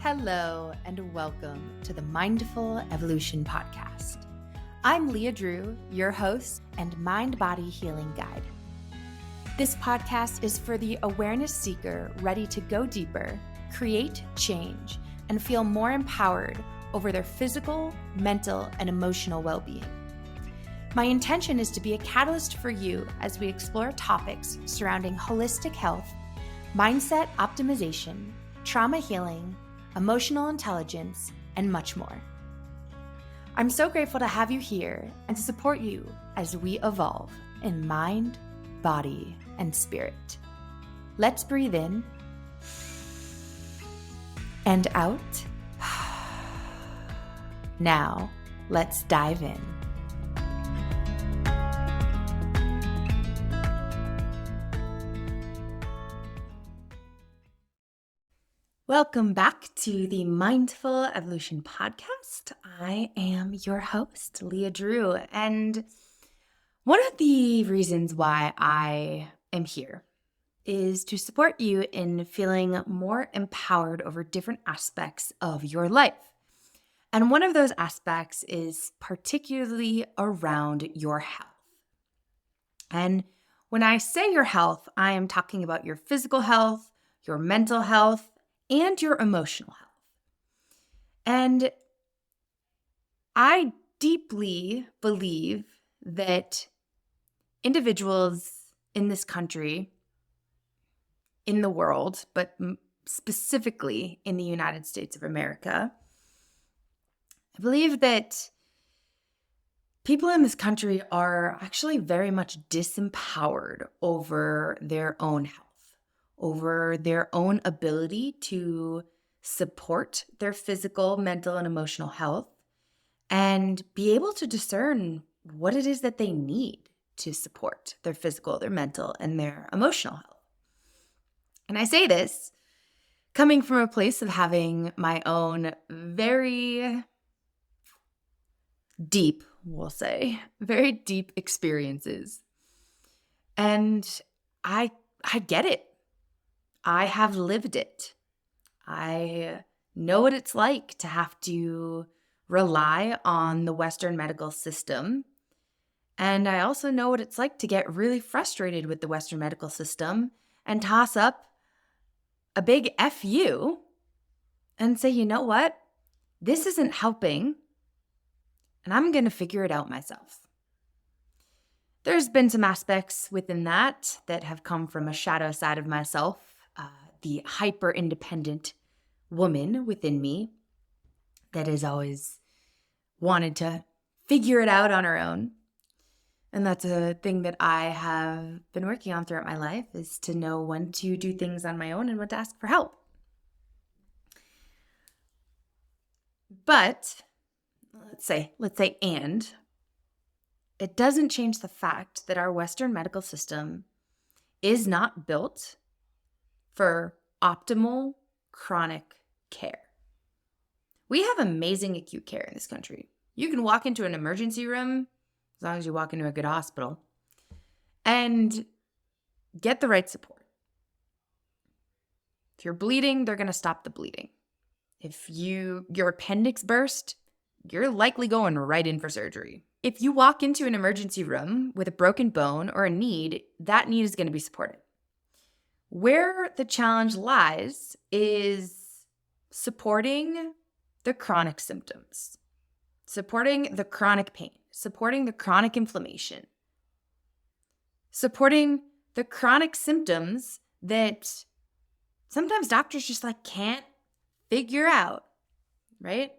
Hello, and welcome to the Mindful Evolution Podcast. I'm Leah Drew, your host and mind-body healing guide. This podcast is for the awareness seeker ready to go deeper, create change, and feel more empowered over their physical, mental, and emotional well-being. My intention is to be a catalyst for you as we explore topics surrounding holistic health, mindset optimization, trauma healing, emotional intelligence, and much more. I'm so grateful to have you here and to support you as we evolve in mind, body, and spirit. Let's breathe in and out. Now, let's dive in. Welcome back to the Mindful Evolution Podcast. I am your host, Leah Drew, and one of the reasons why I am here is to support you in feeling more empowered over different aspects of your life. And one of those aspects is particularly around your health. And when I say your health, I am talking about your physical health, your mental health, and your emotional health. And I deeply believe that individuals in this country, in the world, but specifically in the United States of America, I believe that people in this country are actually very much disempowered over their own health, over their own ability to support their physical, mental, and emotional health, and be able to discern what it is that they need to support their physical, their mental, and their emotional health. And I say this coming from a place of having my own very deep, we'll say, very deep experiences. And I get it. I have lived it. I know what it's like to have to rely on the Western medical system. And I also know what it's like to get really frustrated with the Western medical system and toss up a big F you and say, you know what? This isn't helping, and I'm going to figure it out myself. There's been some aspects within that have come from a shadow side of myself, the hyper-independent woman within me that has always wanted to figure it out on her own. And that's a thing that I have been working on throughout my life, is to know when to do things on my own and when to ask for help. But let's say, and it doesn't change the fact that our Western medical system is not built for optimal chronic care. We have amazing acute care in this country. You can walk into an emergency room, as long as you walk into a good hospital, and get the right support. If you're bleeding, they're going to stop the bleeding. If your appendix burst, you're likely going right in for surgery. If you walk into an emergency room with a broken bone or a need, that need is going to be supported. Where the challenge lies is supporting the chronic symptoms, supporting the chronic pain, supporting the chronic inflammation, supporting the chronic symptoms that sometimes doctors just can't figure out, right?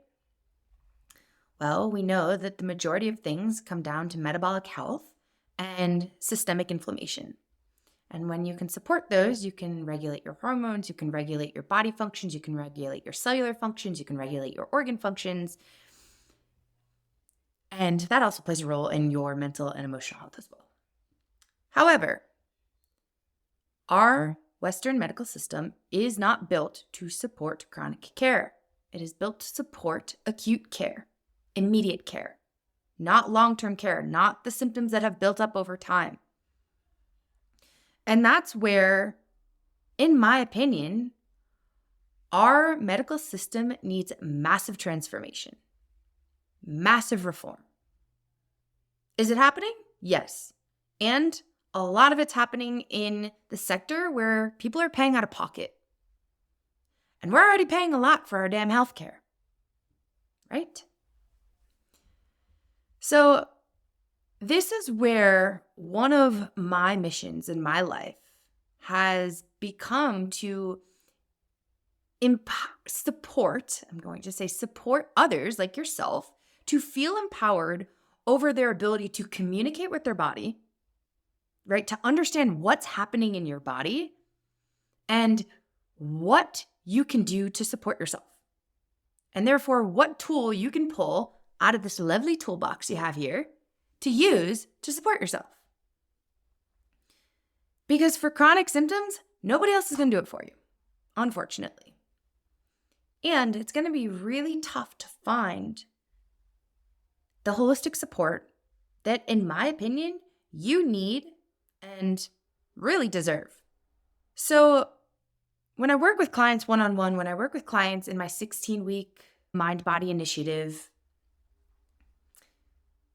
Well, we know that the majority of things come down to metabolic health and systemic inflammation. And when you can support those, you can regulate your hormones, you can regulate your body functions, you can regulate your cellular functions, you can regulate your organ functions. And that also plays a role in your mental and emotional health as well. However, our Western medical system is not built to support chronic care. It is built to support acute care, immediate care, not long-term care, not the symptoms that have built up over time. And that's where, in my opinion, Our medical system needs massive transformation, massive reform. Is it happening? Yes. And a lot of it's happening in the sector where people are paying out of pocket. And we're already paying a lot for our damn healthcare, right? So this is where one of my missions in my life has become to support others like yourself to feel empowered over their ability to communicate with their body, right? To understand what's happening in your body and what you can do to support yourself. And therefore, what tool you can pull out of this lovely toolbox you have here to use to support yourself. Because for chronic symptoms, nobody else is going to do it for you, unfortunately. And it's going to be really tough to find the holistic support that, in my opinion, you need and really deserve. So when I work with clients one-on-one, when I work with clients in my 16-week mind-body initiative,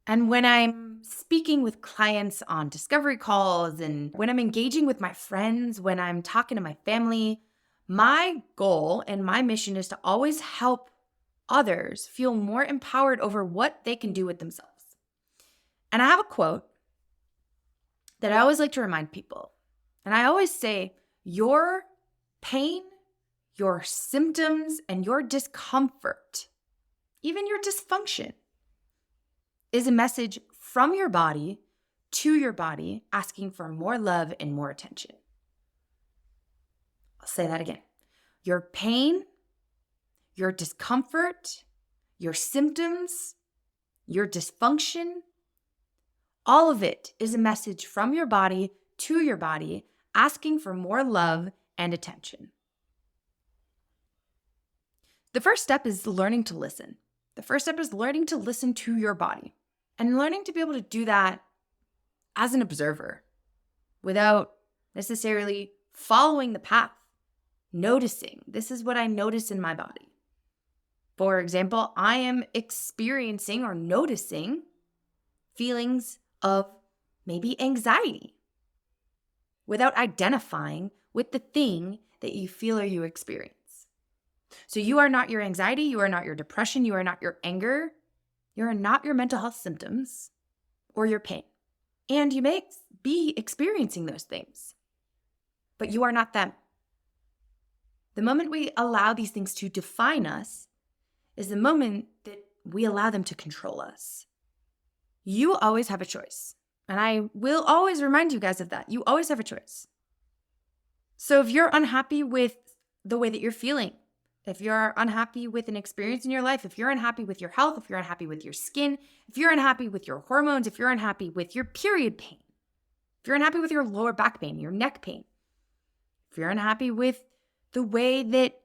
and when I'm speaking with clients on discovery calls, and when I'm engaging with my friends, when I'm talking to my family, my goal and my mission is to always help others feel more empowered over what they can do with themselves. And I have a quote that I always like to remind people. And I always say, your pain, your symptoms, and your discomfort, even your dysfunction, is a message from your body to your body asking for more love and more attention. I'll say that again. Your pain, your discomfort, your symptoms, your dysfunction, all of it is a message from your body to your body asking for more love and attention. The first step is learning to listen. The first step is learning to listen to your body and learning to be able to do that as an observer without necessarily following the path, noticing. This is what I notice in my body. For example, I am experiencing or noticing feelings of maybe anxiety without identifying with the thing that you feel or you experience. So you are not your anxiety, you are not your depression, you are not your anger, you are not your mental health symptoms or your pain. And you may be experiencing those things, but you are not them. The moment we allow these things to define us is the moment that we allow them to control us. You always have a choice. And I will always remind you guys of that. You always have a choice. So if you're unhappy with the way that you're feeling, if you're unhappy with an experience in your life, if you're unhappy with your health, if you're unhappy with your skin, if you're unhappy with your hormones, if you're unhappy with your period pain, if you're unhappy with your lower back pain, your neck pain, if you're unhappy with the way that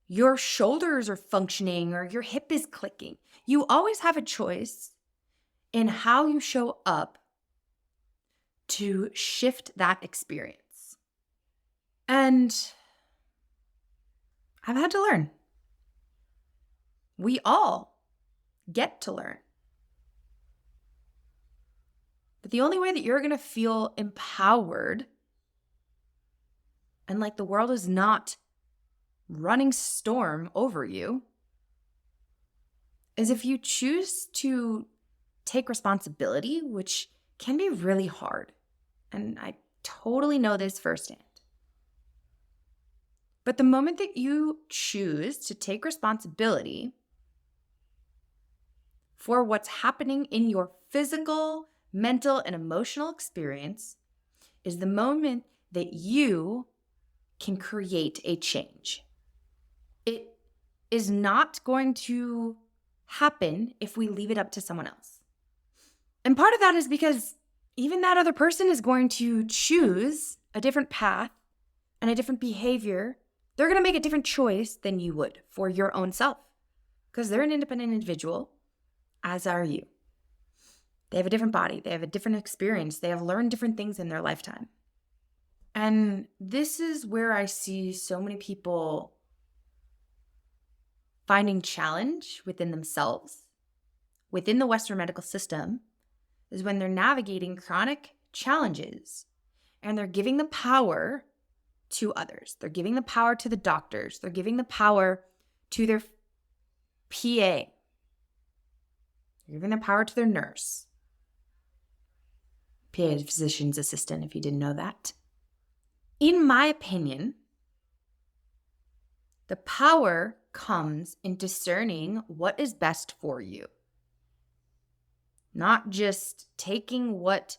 your shoulders are functioning or your hip is clicking, you always have a choice in how you show up to shift that experience. And I've had to learn. We all get to learn. But the only way that you're going to feel empowered and like the world is not running storm over you is if you choose to take responsibility, which can be really hard. And I totally know this firsthand. But the moment that you choose to take responsibility for what's happening in your physical, mental, and emotional experience is the moment that you can create a change. It is not going to happen if we leave it up to someone else. And part of that is because even that other person is going to choose a different path and a different behavior. They're going to make a different choice than you would for your own self because they're an independent individual, as are you. They have a different body. They have a different experience. They have learned different things in their lifetime. And this is where I see so many people finding challenge within themselves, within the Western medical system, is when they're navigating chronic challenges and they're giving the power to others. They're giving the power to the doctors. They're giving the power to their PA. They're giving the power to their nurse. PA is physician's assistant, if you didn't know that. In my opinion, the power comes in discerning what is best for you. Not just taking what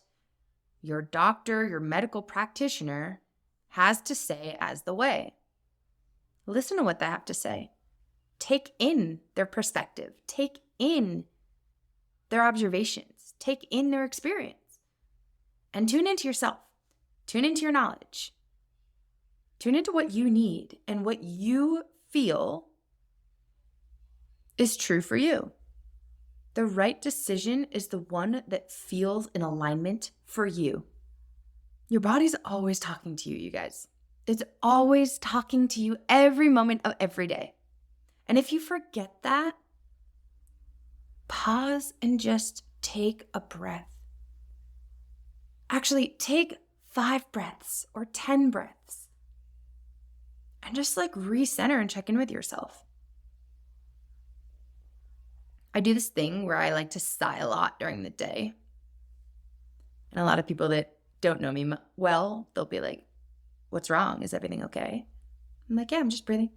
your doctor, your medical practitioner has to say as the way. Listen to what they have to say. Take in their perspective. Take in their observations. Take in their experience. And tune into yourself. Tune into your knowledge. Tune into what you need and what you feel is true for you. The right decision is the one that feels in alignment for you. Your body's always talking to you, you guys. It's always talking to you every moment of every day. And if you forget that, pause and just take a breath. Actually, take 5 breaths or 10 breaths and just recenter and check in with yourself. I do this thing where I like to sigh a lot during the day. And a lot of people that don't know me well, they'll be like, what's wrong? Is everything okay? I'm like, yeah, I'm just breathing.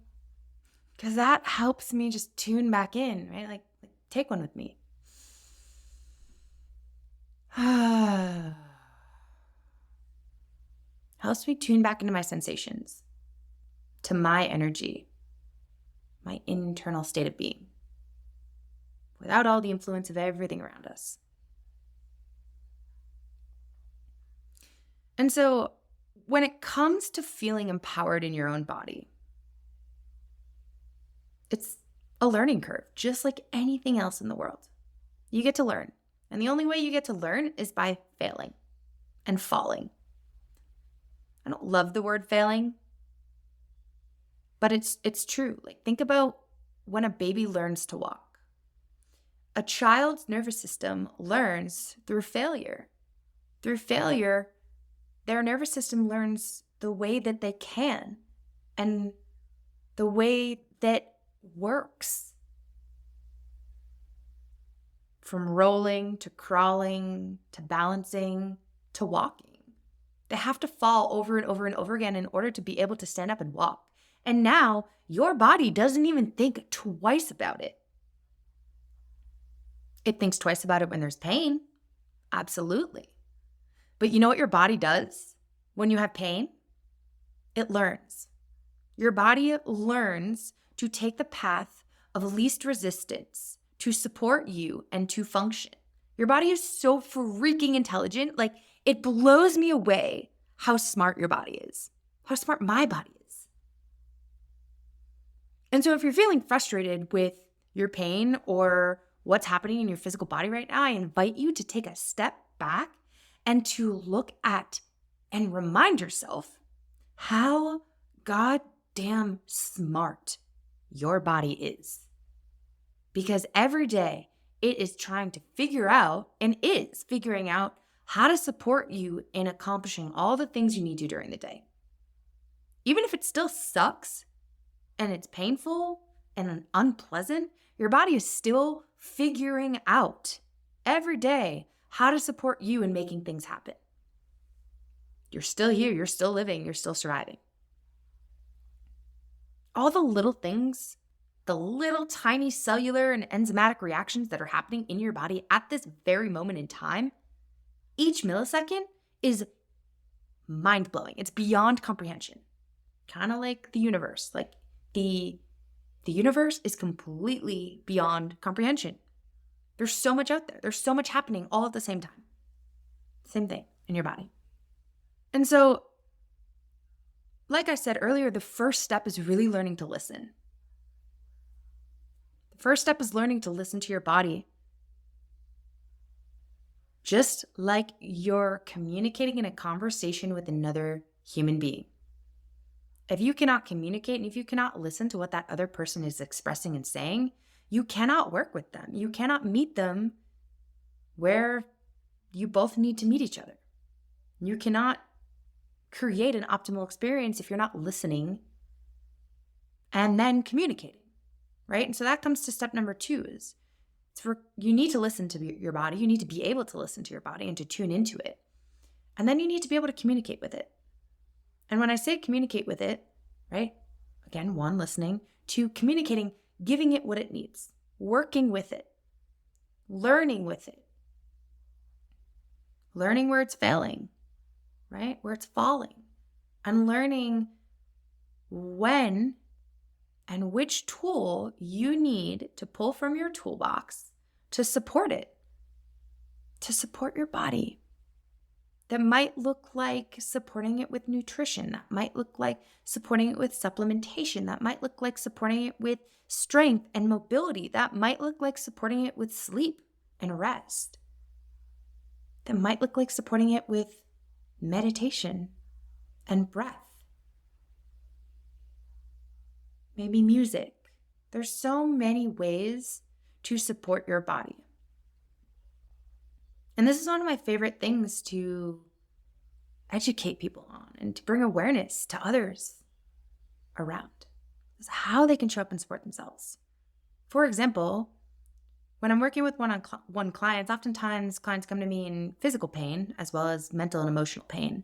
Because that helps me just tune back in, right? Like take one with me. Helps me tune back into my sensations, to my energy, my internal state of being, without all the influence of everything around us. And so when it comes to feeling empowered in your own body, it's a learning curve, just like anything else in the world. You get to learn. And the only way you get to learn is by failing and falling. I don't love the word failing, but it's true. Think about when a baby learns to walk. A child's nervous system learns through failure. Through failure, their nervous system learns the way that they can and the way that works. From rolling to crawling to balancing to walking. They have to fall over and over and over again in order to be able to stand up and walk. And now your body doesn't even think twice about it. It thinks twice about it when there's pain. Absolutely. But you know what your body does when you have pain? It learns. Your body learns to take the path of least resistance to support you and to function. Your body is so freaking intelligent. It blows me away how smart your body is, how smart my body is. And so if you're feeling frustrated with your pain or what's happening in your physical body right now, I invite you to take a step back and to look at and remind yourself how goddamn smart your body is. Because every day it is trying to figure out and is figuring out how to support you in accomplishing all the things you need to during the day. Even if it still sucks and it's painful and unpleasant, your body is still figuring out every day how to support you in making things happen. You're still here, you're still living, you're still surviving. All the little things, the little tiny cellular and enzymatic reactions that are happening in your body at this very moment in time, each millisecond is mind-blowing. It's beyond comprehension. Kind of like the universe. The universe is completely beyond comprehension. There's so much out there. There's so much happening all at the same time. Same thing in your body. And so, like I said earlier, the first step is really learning to listen. The first step is learning to listen to your body. Just like you're communicating in a conversation with another human being. If you cannot communicate and if you cannot listen to what that other person is expressing and saying, you cannot work with them. You cannot meet them where you both need to meet each other. You cannot create an optimal experience if you're not listening and then communicating, right? And so that comes to step number 2 is you need to listen to your body. You need to be able to listen to your body and to tune into it. And then you need to be able to communicate with it. And when I say communicate with it, right? Again, 1, listening, 2, communicating, giving it what it needs, working with it, learning with it, learning where it's failing, right? Where it's falling, and learning when and which tool you need to pull from your toolbox to support it, to support your body. That might look like supporting it with nutrition. That might look like supporting it with supplementation. That might look like supporting it with strength and mobility. That might look like supporting it with sleep and rest. That might look like supporting it with meditation and breath. Maybe music. There's so many ways to support your body. And this is one of my favorite things to educate people on and to bring awareness to others around. Is how they can show up and support themselves. For example, when I'm working with one-on-one clients, oftentimes clients come to me in physical pain as well as mental and emotional pain.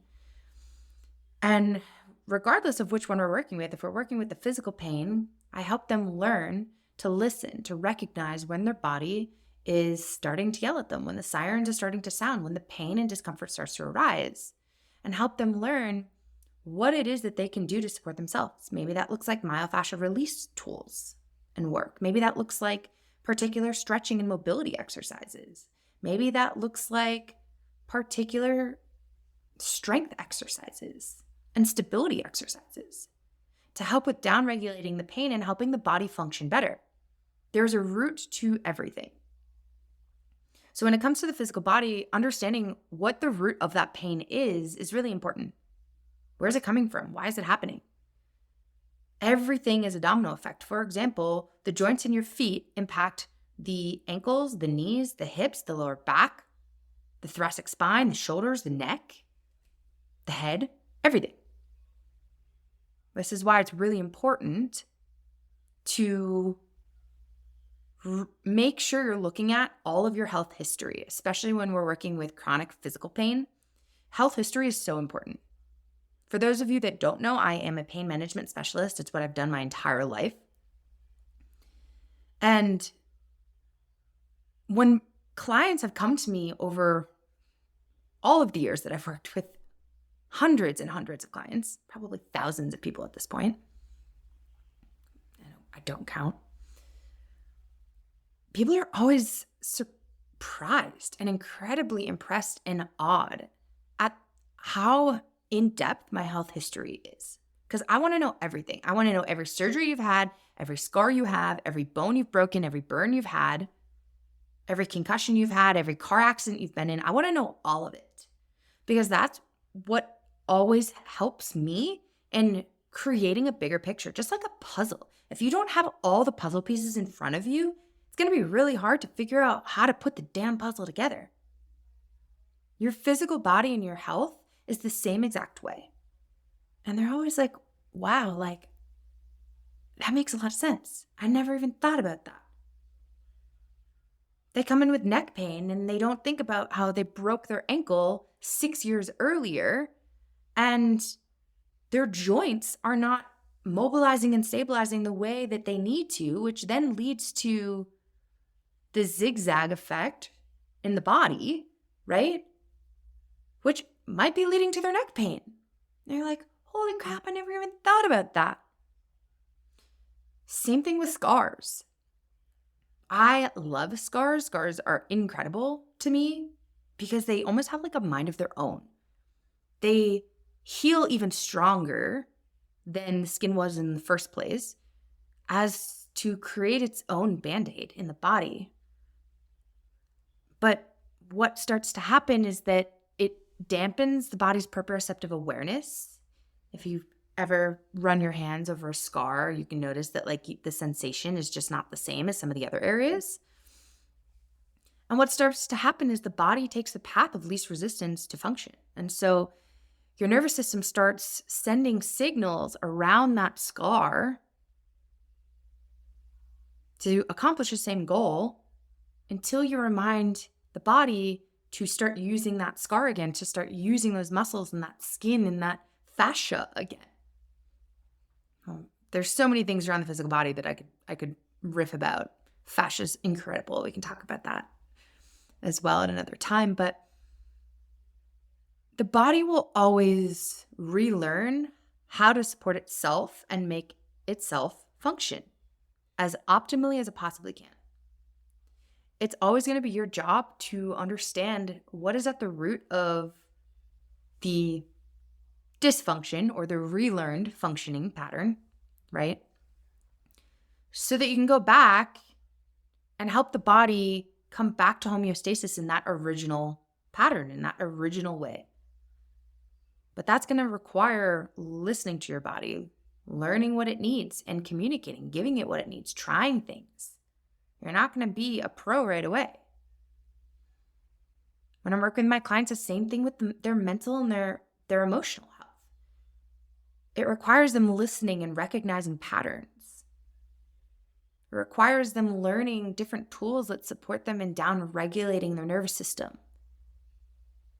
And regardless of which one we're working with, if we're working with the physical pain, I help them learn to listen, to recognize when their body is starting to yell at them, when the sirens are starting to sound, when the pain and discomfort starts to arise, and help them learn what it is that they can do to support themselves. Maybe that looks like myofascial release tools and work. Maybe that looks like particular stretching and mobility exercises. Maybe that looks like particular strength exercises and stability exercises to help with downregulating the pain and helping the body function better. There's a root to everything. So when it comes to the physical body, understanding what the root of that pain is really important. Where is it coming from? Why is it happening? Everything is a domino effect. For example, the joints in your feet impact the ankles, the knees, the hips, the lower back, the thoracic spine, the shoulders, the neck, the head, everything. This is why it's really important to make sure you're looking at all of your health history, especially when we're working with chronic physical pain. Health history is so important. For those of you that don't know, I am a pain management specialist. It's what I've done my entire life. And when clients have come to me over all of the years that I've worked with hundreds and hundreds of clients, probably thousands of people at this point, I don't count. People are always surprised and incredibly impressed and awed at how in-depth my health history is. Because I want to know everything. I want to know every surgery you've had, every scar you have, every bone you've broken, every burn you've had, every concussion you've had, every car accident you've been in. I want to know all of it. Because that's what always helps me in creating a bigger picture, just like a puzzle. If you don't have all the puzzle pieces in front of you, it's going to be really hard to figure out how to put the damn puzzle together. Your physical body and your health is the same exact way. And they're always like, wow, like, that makes a lot of sense. I never even thought about that. They come in with neck pain and they don't think about how they broke their ankle 6 years earlier and their joints are not mobilizing and stabilizing the way that they need to, which then leads to the zigzag effect in the body, right? Which might be leading to their neck pain. And you're like, holy crap, I never even thought about that. Same thing with scars. I love scars. Scars are incredible to me because they almost have like a mind of their own. They heal even stronger than the skin was in the first place as to create its own Band-Aid in the body. But what starts to happen is that it dampens the body's proprioceptive awareness. If you ever run your hands over a scar, you can notice that like the sensation is just not the same as some of the other areas. And what starts to happen is the body takes the path of least resistance to function. And so your nervous system starts sending signals around that scar to accomplish the same goal until you remind the body to start using that scar again, to start using those muscles and that skin and that fascia again. There's so many things around the physical body that I could riff about. Fascia's incredible. We can talk about that as well at another time, but the body will always relearn how to support itself and make itself function as optimally as it possibly can. It's always going to be your job to understand what is at the root of the dysfunction or the relearned functioning pattern, right? So that you can go back and help the body come back to homeostasis in that original pattern, in that original way. But that's going to require listening to your body, learning what it needs, and communicating, giving it what it needs, trying things. You're not going to be a pro right away. When I'm working with my clients, the same thing with their mental and their emotional health. It requires them listening and recognizing patterns. It requires them learning different tools that support them in down-regulating their nervous system.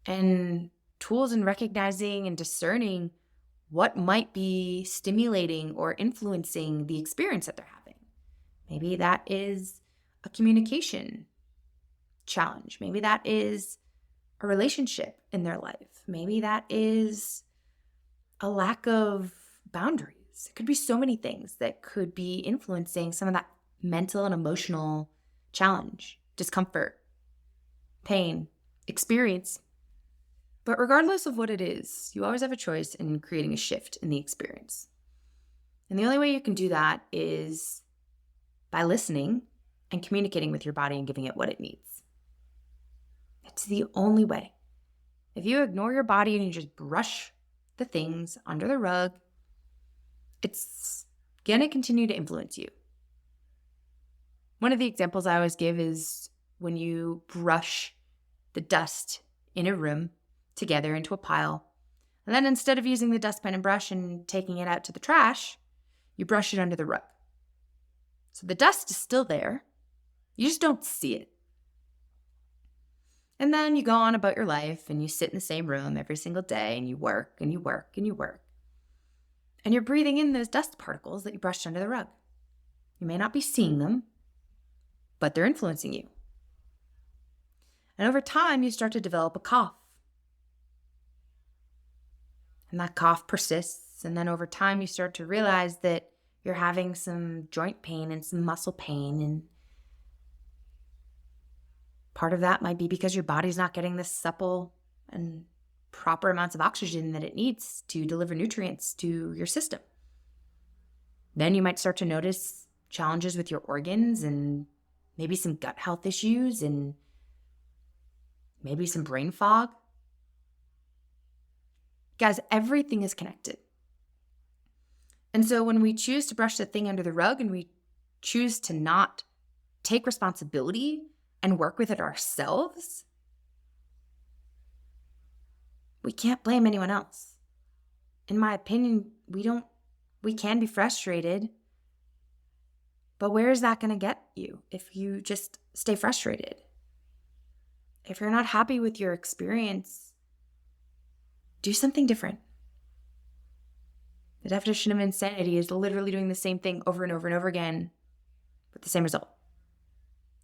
And tools in recognizing and discerning what might be stimulating or influencing the experience that they're having. Maybe that is a communication challenge. Maybe that is a relationship in their life. Maybe that is a lack of boundaries. It could be so many things that could be influencing some of that mental and emotional challenge, discomfort, pain, experience. But regardless of what it is, you always have a choice in creating a shift in the experience. And the only way you can do that is by listening and communicating with your body and giving it what it needs. It's the only way. If you ignore your body and you just brush the things under the rug, it's going to continue to influence you. One of the examples I always give is when you brush the dust in a room together into a pile, and then instead of using the dustpan and brush and taking it out to the trash, you brush it under the rug. So the dust is still there. You just don't see it. And then you go on about your life and you sit in the same room every single day and you work and you work and you work. And you're breathing in those dust particles that you brushed under the rug. You may not be seeing them, but they're influencing you. And over time, you start to develop a cough. And that cough persists. And then over time, you start to realize that you're having some joint pain and some muscle pain. And part of that might be because your body's not getting the supple and proper amounts of oxygen that it needs to deliver nutrients to your system. Then you might start to notice challenges with your organs and maybe some gut health issues and maybe some brain fog. Guys, everything is connected. And so when we choose to brush the thing under the rug and we choose to not take responsibility and work with it ourselves, we can't blame anyone else. In my opinion, we can be frustrated, but where is that going to get you if you just stay frustrated? If you're not happy with your experience, do something different. The definition of insanity is literally doing the same thing over and over and over again with the same result.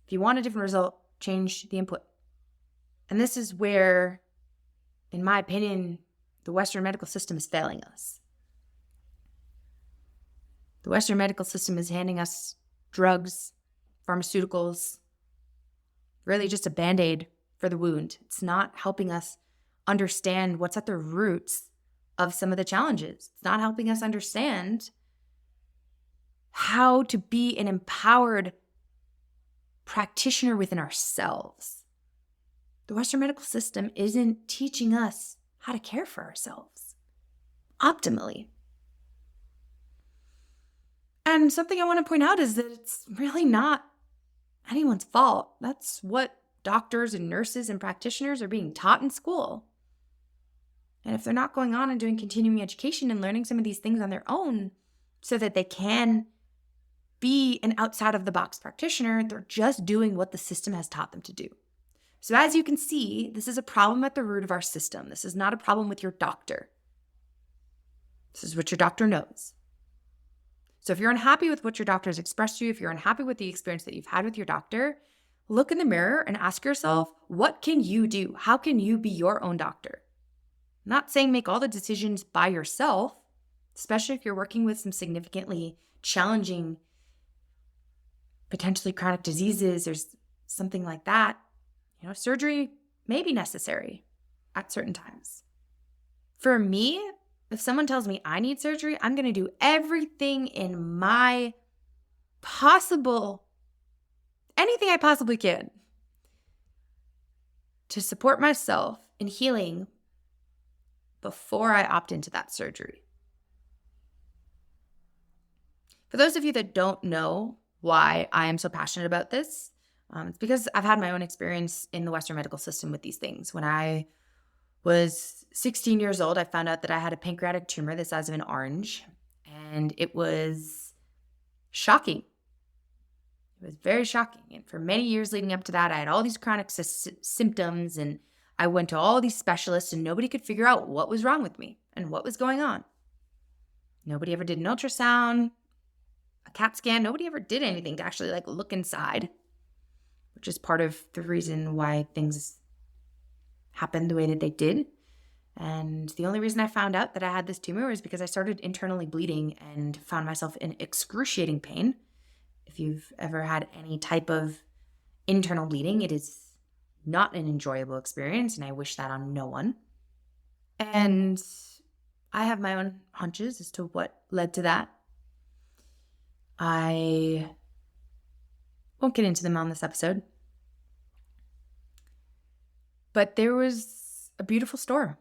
If you want a different result, change the input. And this is where, in my opinion, the Western medical system is failing us. The Western medical system is handing us drugs, pharmaceuticals, really just a Band-Aid for the wound. It's not helping us understand what's at the roots of some of the challenges. It's not helping us understand how to be an empowered practitioner within ourselves. The Western medical system isn't teaching us how to care for ourselves optimally. And something I want to point out is that it's really not anyone's fault. That's what doctors and nurses and practitioners are being taught in school. And if they're not going on and doing continuing education and learning some of these things on their own so that they can be an outside of the box practitioner, they're just doing what the system has taught them to do. So as you can see, this is a problem at the root of our system. This is not a problem with your doctor. This is what your doctor knows. So if you're unhappy with what your doctor has expressed to you, if you're unhappy with the experience that you've had with your doctor, look in the mirror and ask yourself, what can you do? How can you be your own doctor? I'm not saying make all the decisions by yourself, especially if you're working with some significantly challenging, potentially chronic diseases or something like that. Surgery may be necessary at certain times. For me, if someone tells me I need surgery, I'm going to do everything in my anything I possibly can to support myself in healing before I opt into that surgery. For those of you that don't know why I am so passionate about this, it's because I've had my own experience in the Western medical system with these things. When I was 16 years old, I found out that I had a pancreatic tumor the size of an orange, and it was shocking. It was very shocking. And for many years leading up to that, I had all these chronic symptoms, and I went to all these specialists, and nobody could figure out what was wrong with me and what was going on. Nobody ever did an ultrasound, a CAT scan. Nobody ever did anything to actually look inside, which is part of the reason why things happened the way that they did. And the only reason I found out that I had this tumor was because I started internally bleeding and found myself in excruciating pain. If you've ever had any type of internal bleeding, it is not an enjoyable experience, and I wish that on no one. And I have my own hunches as to what led to that. I won't get into them on this episode. But there was a beautiful storm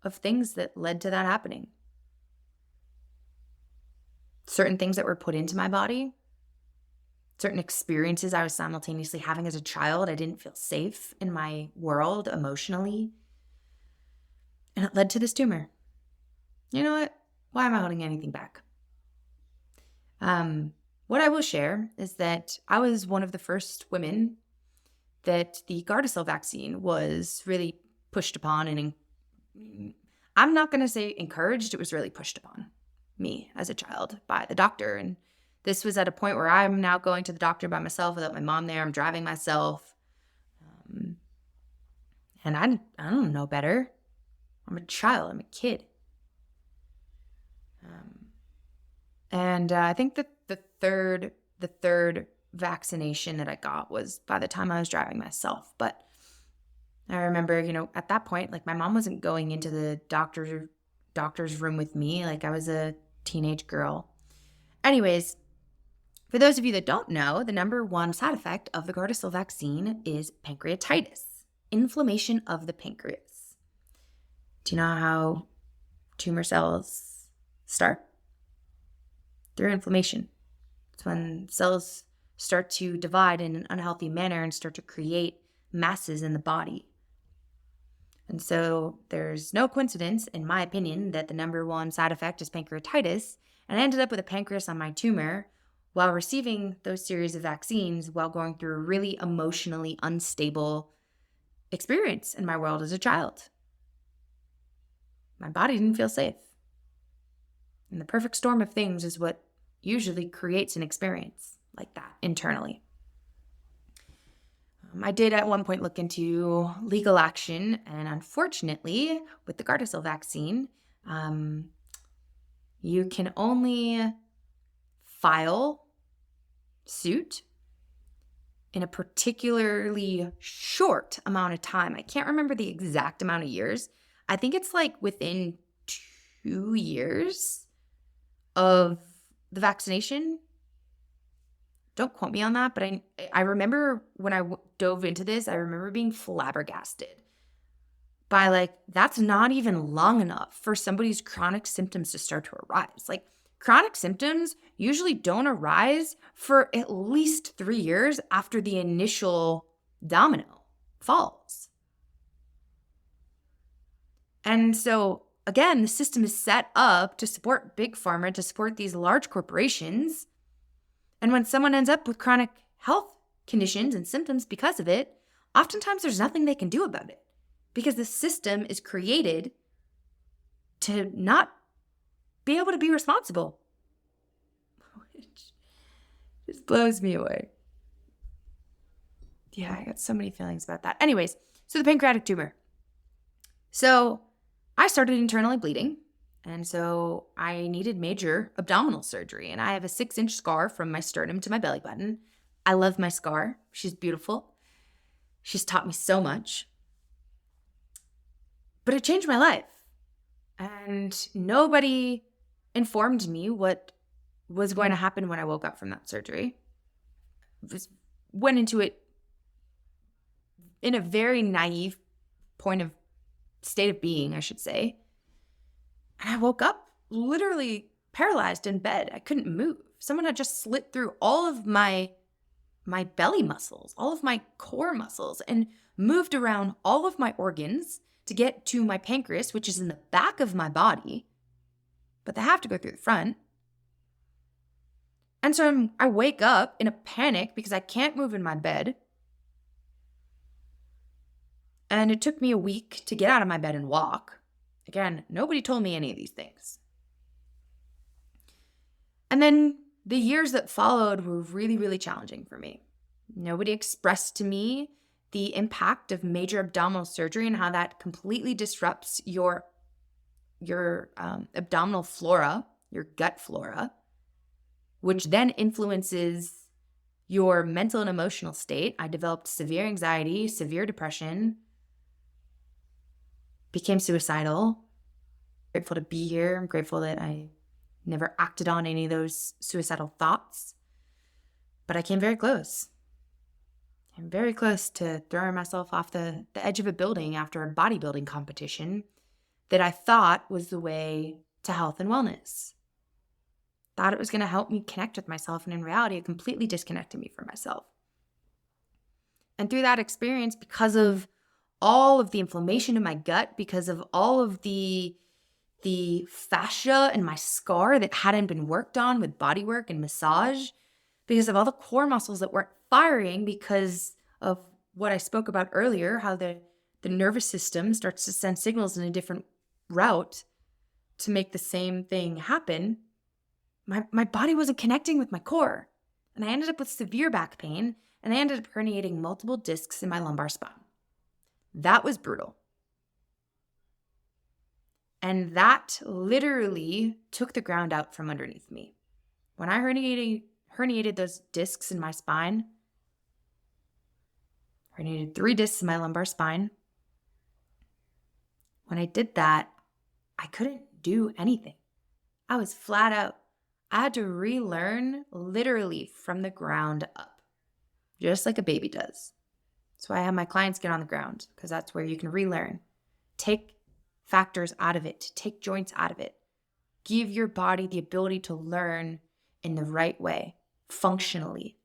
of things that led to that happening. Certain things that were put into my body, certain experiences I was simultaneously having as a child. I didn't feel safe in my world emotionally. And it led to this tumor. You know what? Why am I holding anything back? What I will share is that I was one of the first women that the Gardasil vaccine was really pushed upon, and I'm not going to say encouraged, it was really pushed upon me as a child by the doctor. And this was at a point where I'm now going to the doctor by myself without my mom there. I'm driving myself. And I don't know better. I'm a child. I'm a kid. And I think that the third vaccination that I got was by the time I was driving myself. But I remember, at that point, my mom wasn't going into the doctor's room with me. I was a teenage girl. Anyways, for those of you that don't know, the number one side effect of the Gardasil vaccine is pancreatitis, inflammation of the pancreas. Do you know how tumor cells start? Through inflammation. It's when cells start to divide in an unhealthy manner and start to create masses in the body. And so there's no coincidence, in my opinion, that the number one side effect is pancreatitis. And I ended up with a pancreas on my tumor while receiving those series of vaccines while going through a really emotionally unstable experience in my world as a child. My body didn't feel safe. And the perfect storm of things is what usually creates an experience like that internally. I did at one point look into legal action, and unfortunately, with the Gardasil vaccine, you can only file suit in a particularly short amount of time. I can't remember the exact amount of years. I think it's within 2 years of the vaccination. Don't quote me on that, but I remember when I dove into this, I remember being flabbergasted by that's not even long enough for somebody's chronic symptoms to start to arise. chronic symptoms usually don't arise for at least 3 years after the initial domino falls. And so, again, the system is set up to support big pharma, to support these large corporations. And when someone ends up with chronic health conditions and symptoms because of it, oftentimes there's nothing they can do about it because the system is created to not be able to be responsible, which just blows me away. Yeah, I got so many feelings about that. Anyways, so the pancreatic tumor. So I started internally bleeding, and so I needed major abdominal surgery, and I have a 6-inch scar from my sternum to my belly button. I love my scar. She's beautiful. She's taught me so much. But it changed my life, and nobody informed me what was going to happen when I woke up from that surgery. Just went into it in a very naive state of being, I should say. And I woke up literally paralyzed in bed. I couldn't move. Someone had just slit through all of my belly muscles, all of my core muscles, and moved around all of my organs to get to my pancreas, which is in the back of my body, but they have to go through the front. And so I wake up in a panic because I can't move in my bed. And it took me a week to get out of my bed and walk. Again, nobody told me any of these things. And then the years that followed were really, really challenging for me. Nobody expressed to me the impact of major abdominal surgery and how that completely disrupts your abdominal flora, your gut flora, which then influences your mental and emotional state. I developed severe anxiety, severe depression, became suicidal. Grateful to be here. I'm grateful that I never acted on any of those suicidal thoughts, but I came very close. I'm very close to throwing myself off the edge of a building after a bodybuilding competition that I thought was the way to health and wellness. Thought it was going to help me connect with myself, and in reality, it completely disconnected me from myself. And through that experience, because of all of the inflammation in my gut, because of all of the fascia and my scar that hadn't been worked on with body work and massage, because of all the core muscles that weren't firing because of what I spoke about earlier, how the nervous system starts to send signals in a different route to make the same thing happen, my body wasn't connecting with my core. And I ended up with severe back pain, and I ended up herniating multiple discs in my lumbar spine. That was brutal. And that literally took the ground out from underneath me. When I herniated those discs in my spine, herniated 3 discs in my lumbar spine. When I did that, I couldn't do anything. I was flat out. I had to relearn literally from the ground up, just like a baby does. That's why I have my clients get on the ground, because that's where you can relearn. Take factors out of it, take joints out of it. Give your body the ability to learn in the right way, functionally.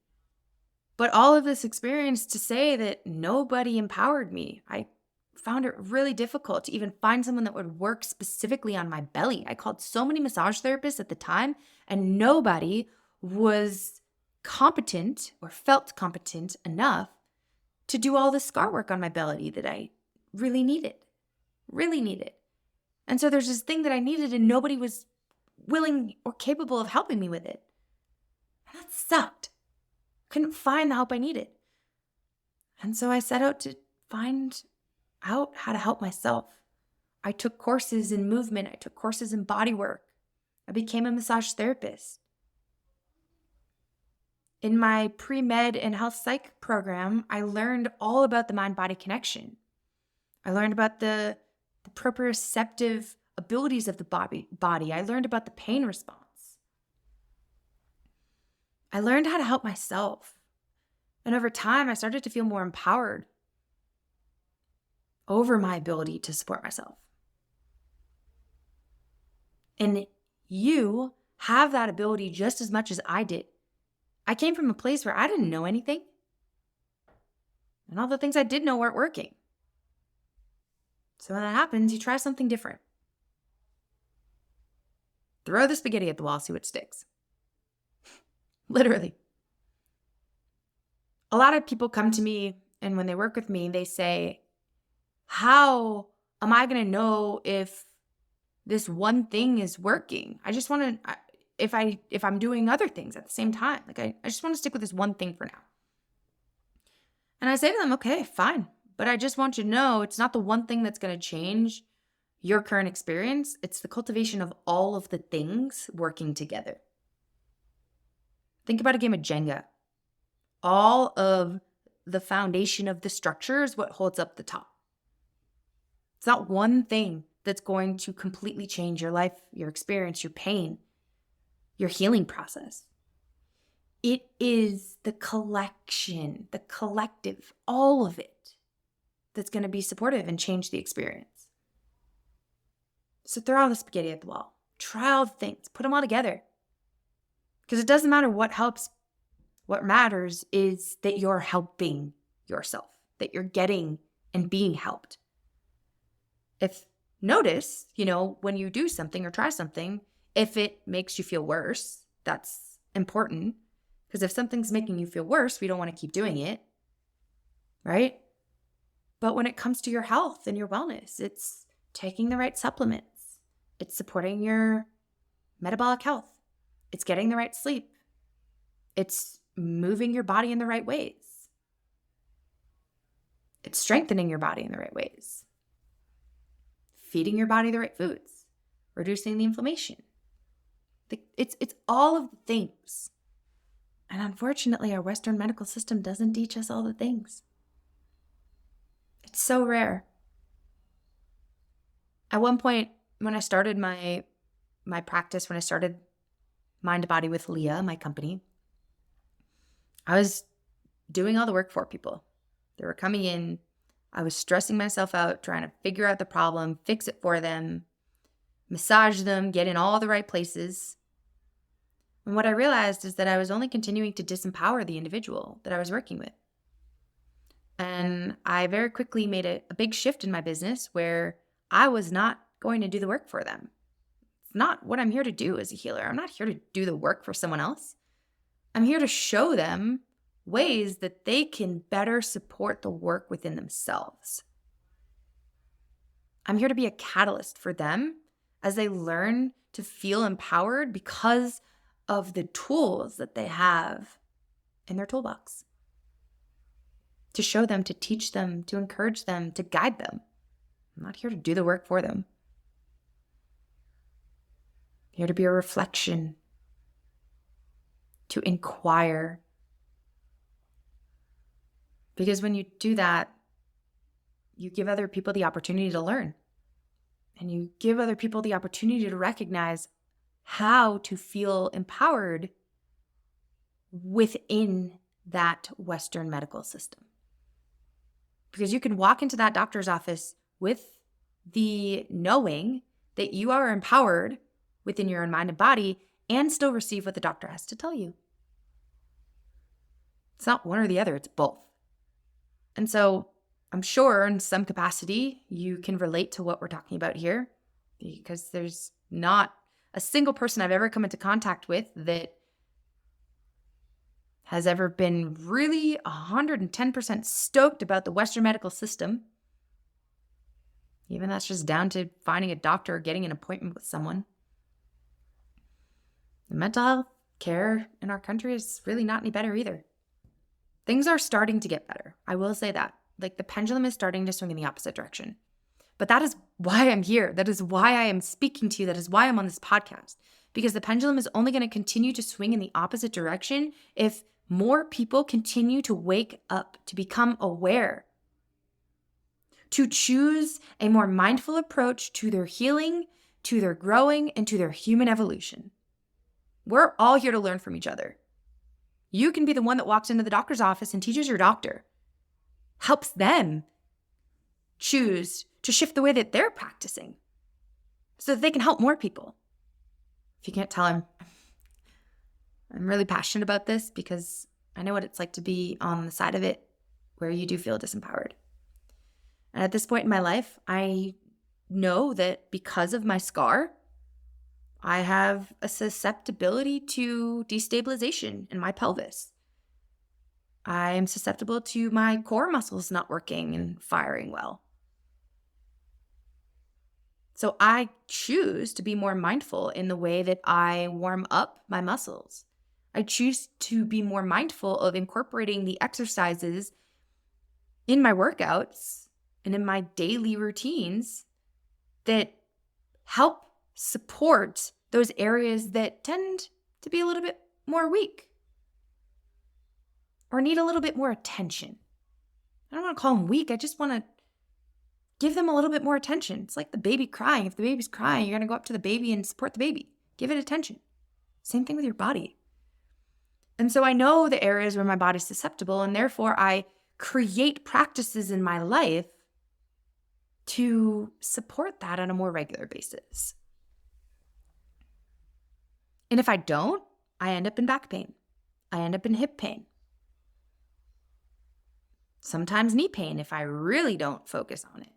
But all of this experience to say that nobody empowered me. I found it really difficult to even find someone that would work specifically on my belly. I called so many massage therapists at the time, and nobody was competent or felt competent enough to do all the scar work on my belly that I really needed. And so there's this thing that I needed, and nobody was willing or capable of helping me with it. And that sucked. Couldn't find the help I needed. And so I set out to find out how to help myself. I took courses in movement. I took courses in body work. I became a massage therapist. In my pre-med and health psych program, I learned all about the mind-body connection. I learned about the proprioceptive abilities of the body. I learned about the pain response. I learned how to help myself. And over time, I started to feel more empowered over my ability to support myself. And you have that ability just as much as I did. I came from a place where I didn't know anything. And all the things I did know weren't working. So when that happens, you try something different. Throw the spaghetti at the wall, see what sticks. Literally. A lot of people come to me, and when they work with me, they say, how am I going to know if this one thing is working? I just want to, if I'm doing other things at the same time, like I just want to stick with this one thing for now. And I say to them, okay, fine. But I just want you to know it's not the one thing that's going to change your current experience. It's the cultivation of all of the things working together. Think about a game of Jenga. All of the foundation of the structure is what holds up the top. It's not one thing that's going to completely change your life, your experience, your pain, your healing process. It is the collection, the collective, all of it that's going to be supportive and change the experience. So throw all the spaghetti at the wall. Try all the things. Put them all together. Because it doesn't matter what helps. What matters is that you're helping yourself, that you're getting and being helped. Notice, when you do something or try something, if it makes you feel worse, that's important. Because if something's making you feel worse, we don't want to keep doing it, right? But when it comes to your health and your wellness, it's taking the right supplements. It's supporting your metabolic health. It's getting the right sleep. It's moving your body in the right ways. It's strengthening your body in the right ways. Feeding your body the right foods. Reducing the inflammation. It's all of the things. And unfortunately, our Western medical system doesn't teach us all the things. It's so rare. At one point, when I started my practice, when I started Mind Body with Leah, my company, I was doing all the work for people. They were coming in. I was stressing myself out, trying to figure out the problem, fix it for them, massage them, get in all the right places. And what I realized is that I was only continuing to disempower the individual that I was working with. And I very quickly made a big shift in my business where I was not going to do the work for them. It's not what I'm here to do as a healer. I'm not here to do the work for someone else. I'm here to show them ways that they can better support the work within themselves. I'm here to be a catalyst for them as they learn to feel empowered because of the tools that they have in their toolbox. To show them, to teach them, to encourage them, to guide them. I'm not here to do the work for them. I'm here to be a reflection, to inquire. Because when you do that, you give other people the opportunity to learn. And you give other people the opportunity to recognize how to feel empowered within that Western medical system. Because you can walk into that doctor's office with the knowing that you are empowered within your own mind and body and still receive what the doctor has to tell you. It's not one or the other, it's both. And so I'm sure in some capacity you can relate to what we're talking about here, because there's not a single person I've ever come into contact with that has ever been really 110% stoked about the Western medical system. Even that's just down to finding a doctor or getting an appointment with someone. The mental health care in our country is really not any better either. Things are starting to get better. I will say that. Like the pendulum is starting to swing in the opposite direction. But that is why I'm here. That is why I am speaking to you. That is why I'm on this podcast. Because the pendulum is only going to continue to swing in the opposite direction if more people continue to wake up, to become aware, to choose a more mindful approach to their healing, to their growing, and to their human evolution. We're all here to learn from each other. You can be the one that walks into the doctor's office and teaches your doctor, helps them choose to shift the way that they're practicing so that they can help more people. If you can't tell, I'm I'm really passionate about this because I know what it's like to be on the side of it where you do feel disempowered. And at this point in my life, I know that because of my scar, I have a susceptibility to destabilization in my pelvis. I am susceptible to my core muscles not working and firing well. So I choose to be more mindful in the way that I warm up my muscles. I choose to be more mindful of incorporating the exercises in my workouts and in my daily routines that help support those areas that tend to be a little bit more weak or need a little bit more attention. I don't want to call them weak. I just want to give them a little bit more attention. It's like the baby crying. If the baby's crying, you're going to go up to the baby and support the baby. Give it attention. Same thing with your body. And so I know the areas where my body's susceptible, and therefore I create practices in my life to support that on a more regular basis. And if I don't, I end up in back pain. I end up in hip pain. Sometimes knee pain if I really don't focus on it.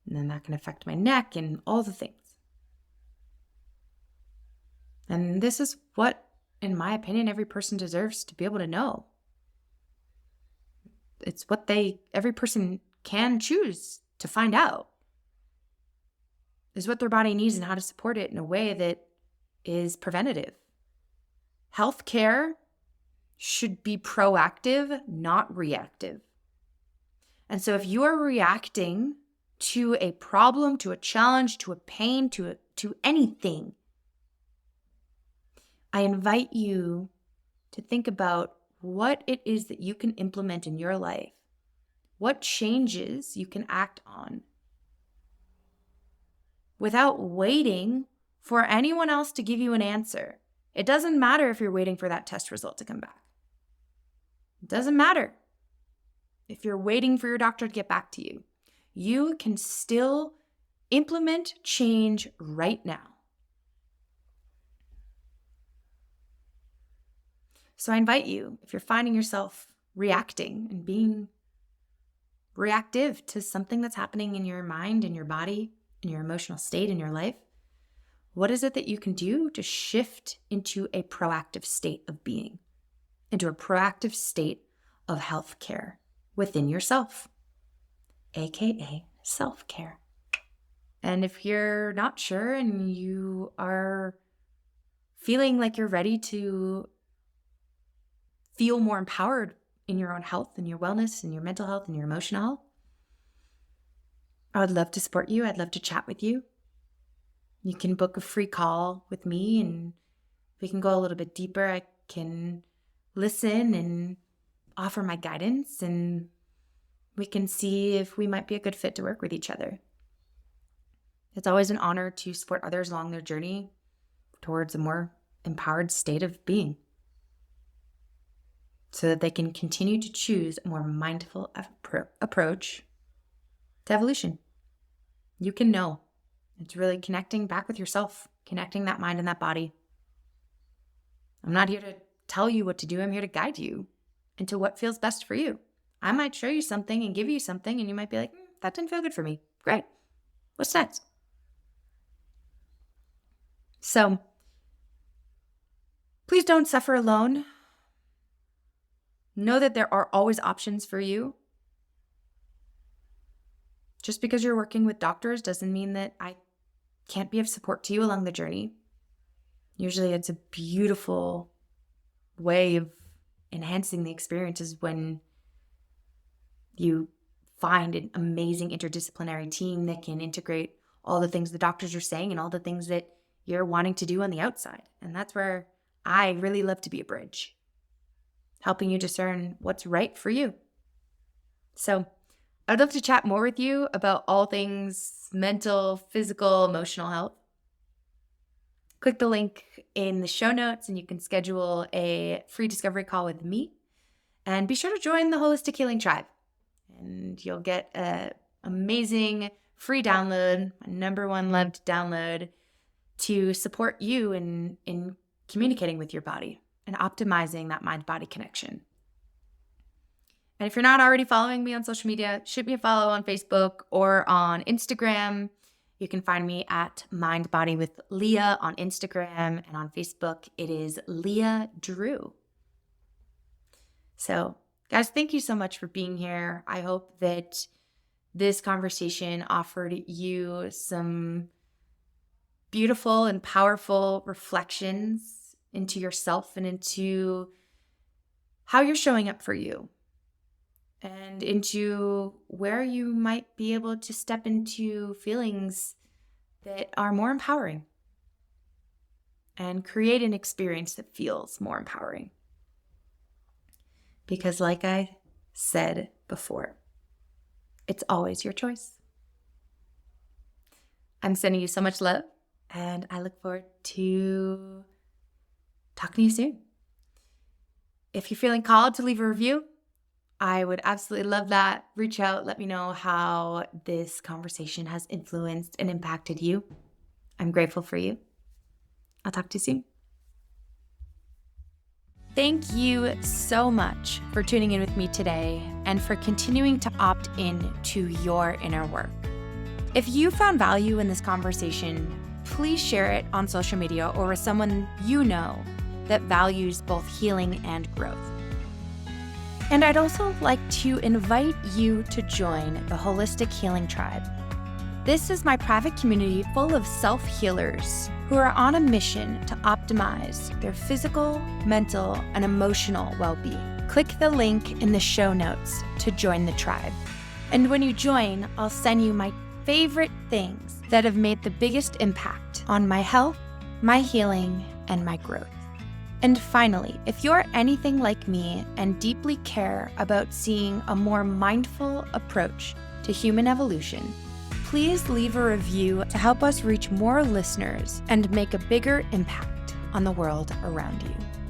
And then that can affect my neck and all the things. And this is what, in my opinion, every person deserves to be able to know. It's what every person can choose to find out. Is what their body needs and how to support it in a way that is preventative. Healthcare should be proactive, not reactive. And so if you are reacting to a problem, to a challenge, to a pain, to anything, I invite you to think about what it is that you can implement in your life, what changes you can act on without waiting for anyone else to give you an answer. It doesn't matter if you're waiting for that test result to come back. It doesn't matter if you're waiting for your doctor to get back to you. You can still implement change right now. So I invite you, if you're finding yourself reacting and being reactive to something that's happening in your mind, in your body, in your emotional state, in your life, what is it that you can do to shift into a proactive state of being, into a proactive state of healthcare within yourself, aka self-care? And if you're not sure and you are feeling like you're ready to feel more empowered in your own health and your wellness and your mental health and your emotional health, I would love to support you. I'd love to chat with you. You can book a free call with me and we can go a little bit deeper. I can listen and offer my guidance, and we can see if we might be a good fit to work with each other. It's always an honor to support others along their journey towards a more empowered state of being so that they can continue to choose a more mindful approach to evolution. You can know. It's really connecting back with yourself, connecting that mind and that body. I'm not here to tell you what to do. I'm here to guide you into what feels best for you. I might show you something and give you something, and you might be like, that didn't feel good for me. Great. What's next? So please don't suffer alone. Know that there are always options for you. Just because you're working with doctors doesn't mean that I can't be of support to you along the journey. Usually it's a beautiful way of enhancing the experiences when you find an amazing interdisciplinary team that can integrate all the things the doctors are saying and all the things that you're wanting to do on the outside. And that's where I really love to be a bridge, helping you discern what's right for you. So I'd love to chat more with you about all things mental, physical, emotional health. Click the link in the show notes and you can schedule a free discovery call with me. And be sure to join the Holistic Healing Tribe. And you'll get an amazing free download, my number one loved download, to support you in communicating with your body. and optimizing that mind-body connection. And if you're not already following me on social media, shoot me a follow on Facebook or on Instagram. You can find me at Mind Body with Leah on Instagram, and on Facebook, it is Leah Drew. So, guys, thank you so much for being here. I hope that this conversation offered you some beautiful and powerful reflections into yourself and into how you're showing up for you, and into where you might be able to step into feelings that are more empowering and create an experience that feels more empowering. Because like I said before, it's always your choice. I'm sending you so much love, and I look forward to talking to you soon. If you're feeling called to leave a review, I would absolutely love that. Reach out, let me know how this conversation has influenced and impacted you. I'm grateful for you. I'll talk to you soon. Thank you so much for tuning in with me today and for continuing to opt in to your inner work. If you found value in this conversation, please share it on social media or with someone you know that values both healing and growth. And I'd also like to invite you to join the Holistic Healing Tribe. This is my private community full of self-healers who are on a mission to optimize their physical, mental, and emotional well-being. Click the link in the show notes to join the tribe. And when you join, I'll send you my favorite things that have made the biggest impact on my health, my healing, and my growth. And finally, if you're anything like me and deeply care about seeing a more mindful approach to human evolution, please leave a review to help us reach more listeners and make a bigger impact on the world around you.